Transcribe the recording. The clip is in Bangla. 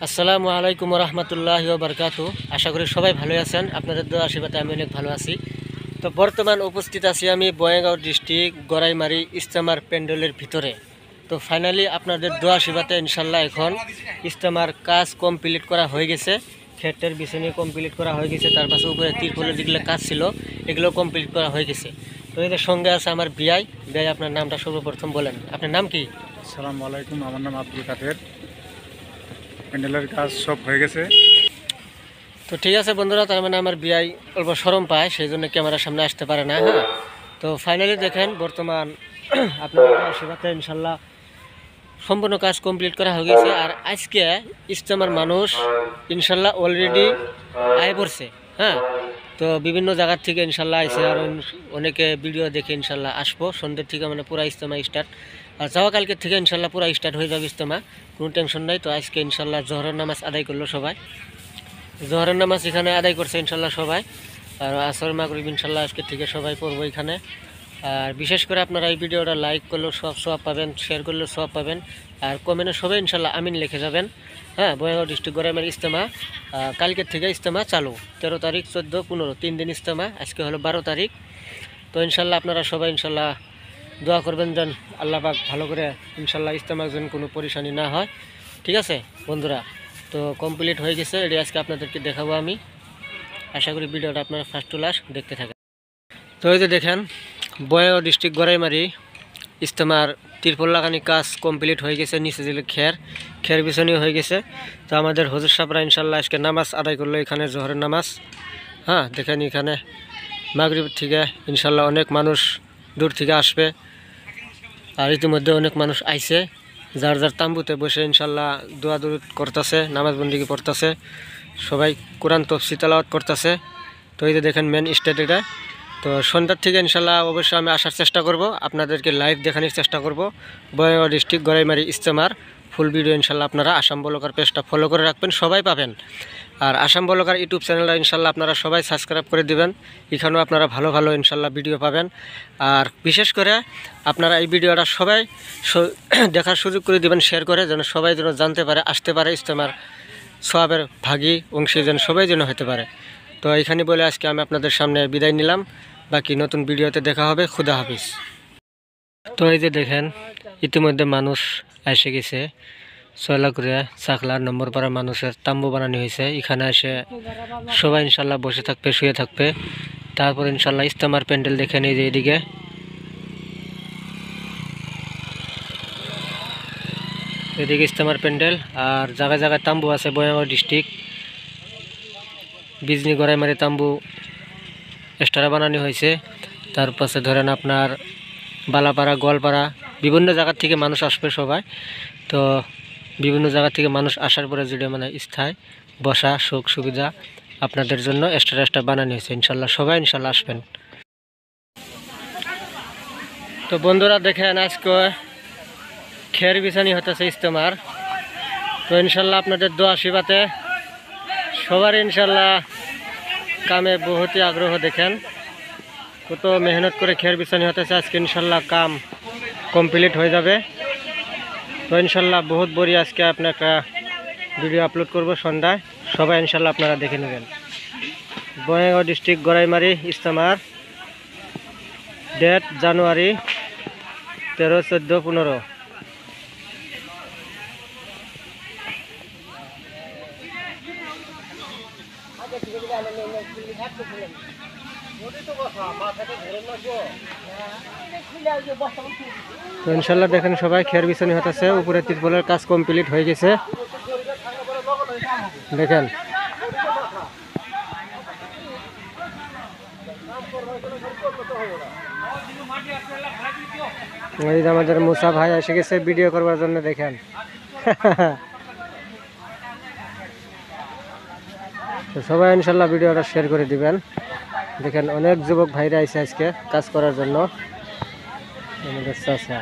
আসসালামু আলাইকুম রহমতুল্লাহি ওয়া বারাকাতুহু। আশা করি সবাই ভালো আছেন। আপনাদের দোয়া আশীর্বাদে আমি অনেক ভালো আছি। তো বর্তমান উপস্থিত আছি আমি বঙ্গাইগাঁও ডিস্ট্রিক্ট গড়াইমারি ইজতেমার প্যান্ডেলের ভিতরে। তো ফাইনালি আপনাদের দোয়া আশীর্বাদে ইনশাল্লাহ এখন ইজতেমার কাজ কমপ্লিট করা হয়ে গেছে। ক্ষেতের বিছানি কমপ্লিট করা হয়ে গেছে, তার পাশে উপরে তিরপলের যেগুলো কাজ ছিল এগুলো কমপ্লিট করা হয়ে গেছে। তো এদের সঙ্গে আছে আমার বিআই। বিআই, আপনার নামটা সর্বপ্রথম বলেন, আপনার নাম কি? আসসালামু আলাইকুম, আমার নাম আব্দুল কাদের। প্যান্ডেলের কাজ সব হয়ে গেছে। তো ঠিক আছে বন্ধুরা, তার মানে আমার বিআই অল্প শরম পায়, সেই জন্য ক্যামেরার সামনে আসতে পারে না। হ্যাঁ, তো ফাইনালি দেখেন বর্তমান আপনার আশীর্বাদে ইনশাল্লাহ সম্পূর্ণ কাজ কমপ্লিট করা হয়ে গেছে। আর আজকে ইজতেমার মানুষ ইনশাল্লাহ অলরেডি আয় পড়ছে। হ্যাঁ, তো বিভিন্ন জায়গার থেকে ইনশাল্লাহ আইসে, আর অনেকে ভিডিও দেখে ইনশাল্লাহ আসবো সন্ধ্যের থেকে, মানে পুরা ইজতেমা স্টার্ট। আর যাওয়া কালকের থেকে ইনশাল্লাহ পুরা স্টার্ট হয়ে যাবে ইজতেমা, কোনো টেনশন নাই। তো আজকে ইনশাল্লাহ জোহরের নামাজ আদায় করলো সবাই, জোহরের নামাজ এখানে আদায় করছে ইনশাল্লাহ সবাই। আর আসর মাগরিব ইনশাল্লাহ আজকে থেকে সবাই পড়বো এখানে। আর বিশেষ করে আপনারা এই ভিডিওটা লাইক করলেও সব পাবেন, শেয়ার করলেও সব পাবেন, আর কমেন্টে সবাই ইনশাল্লাহ আমিন লিখে যাবেন। হ্যাঁ, বঙ্গাইগাঁও ডিস্ট্রিক্ট গড়াইমারি ইজতেমা কালকের থেকে ইজতেমা চালু। 13 তারিখ, 14, 15, 3 দিন ইজতেমা, আজকে হলো 12 তারিখ। তো ইনশাল্লাহ আপনারা সবাই ইনশাল্লাহ দোয়া করবেন যেন আল্লাহ পাক ভালো করে ইনশাল্লাহ ইজতেমা যেন কোনো পরেশানি না হয়। ঠিক আছে বন্ধুরা, তো কমপ্লিট হয়ে গেছে, এটি আজকে আপনাদেরকে দেখাবো আমি। আশা করি ভিডিওটা আপনারা ফার্স্ট টু লাস্ট দেখতে থাকেন। তো এই যে দেখেন বঙ্গাইগাঁও ডিস্ট্রিক্ট গড়াইমারি ইজতেমার তিরপল লাগানি কাজ কমপ্লিট হয়ে গেছে। নিচে দিলে খের বিছানিও হয়ে গেছে। তো আমাদের হুজুর সাহেবরা ইনশাল্লাহ আজকে নামাজ আদায় করলো এখানে, জোহরের নামাজ। হ্যাঁ, দেখেন এখানে মাগরিব থেকে ইনশাল্লাহ অনেক মানুষ দূর থেকে আসবে। আর ইতিমধ্যে অনেক মানুষ আইছে, যার যার তাম্বুতে বসে ইনশাল্লাহ দোয়া দরুদ করতেছে, নামাজ বন্দিগি পড়তেছে, সবাই কোরআন তফসির তেলাওয়াত করতেছে। তো এই যে দেখেন মেন স্টেট এটা। তো সন্ধ্যার থেকে ইনশাল্লাহ অবশ্যই আমি আসার চেষ্টা করব, আপনাদেরকে লাইভ দেখানোর চেষ্টা করব বঙ্গাইগাঁও ডিস্ট্রিক্ট গড়াইমারি ইজতেমার ফুল ভিডিও। ইনশাল্লাহ আপনারা আসাম বলকার পেজটা ফলো করে রাখবেন, সবাই পাবেন। আর আসাম বলকার ইউটিউব চ্যানেলটা ইনশাল্লাহ আপনারা সবাই সাবস্ক্রাইব করে দিবেন, এখানেও আপনারা ভালো ভালো ইনশাল্লাহ ভিডিও পাবেন। আর বিশেষ করে আপনারা এই ভিডিওটা সবাই দেখার সুযোগ করে দিবেন, শেয়ার করে, যেন সবাই যেন জানতে পারে, আসতে পারে ইজতেমার সওয়াবের ভাগী অংশী যেন সবাই যেন হতে পারে। তো এইখানে বলে আজকে আমি আপনাদের সামনে বিদায় নিলাম, বাকি নতুন ভিডিওতে দেখা হবে। খুদা হাফিজ। তো এই যে দেখেন ইতিমধ্যে মানুষ এসে গেছে, সয়লাকুড়িয়া চাকলার নম্বর পাড়া মানুষের তাম্বু বানানো হয়েছে। এখানে এসে সবাই ইনশাল্লাহ বসে থাকবে, শুয়ে থাকবে। তারপর ইনশাল্লাহ ইজতেমার প্যান্ডেল দেখে নিয়ে যে এদিকে ইজতেমার প্যান্ডেল, আর জায়গায় জায়গায় তাম্বু আছে। বঙ্গাইগাঁও ডিস্ট্রিক্ট বিজনি গড়াইমারি তাম্বু এক্সট্রা বানানো হয়েছে। তার পাশে ধরেন আপনার বালাপাড়া, গোয়ালপাড়া, বিভিন্ন জায়গা থেকে মানুষ আসবে সবাই। তো বিভিন্ন জায়গা থেকে মানুষ আসার পরে যেটা মানে স্থায়ী বসা সুখ সুবিধা আপনাদের জন্য এক্সট্রা বানানো হয়েছে। ইনশাল্লাহ সবাই ইনশাল্লাহ আসবেন। তো বন্ধুরা দেখেন আজকে খের বিছানি হতেছে ইজতেমার। তো ইনশাল্লাহ আপনাদের দোয়া আশীর্বাদে সবার ইনশাল্লাহ কামে বহুতই আগ্রহ। দেখেন কত মেহনত করে খের বিছানি হতেছে, আজকে ইনশাল্লাহ কাম কমপ্লিট হয়ে যাবে। তো ইনশাল্লাহ বহুত বড়ি আজকে আপনার একটা ভিডিও আপলোড করব সন্ধ্যায়, সবাই ইনশাল্লাহ আপনারা দেখে নেবেন। বঙ্গাইগাঁও ডিস্ট্রিক্ট গড়াইমারি ইজতেমার ডেট জানুয়ারি 13, 14, 15। তো ইনশাল্লাহ দেখেন সবাই খের বিছানি হতেছে, উপরে তিরপলের কাজ কমপ্লিট হয়ে গেছে। দেখেন আমাদের মুসা ভাই এসে গেছে ভিডিও করবার জন্য। দেখেন তো সবাই ইনশাল্লাহ ভিডিওটা শেয়ার করে দিবেন। দেখেন অনেক যুবক ভাইরা আইছে আজকে কাজ করার জন্য আমাদের চাচা।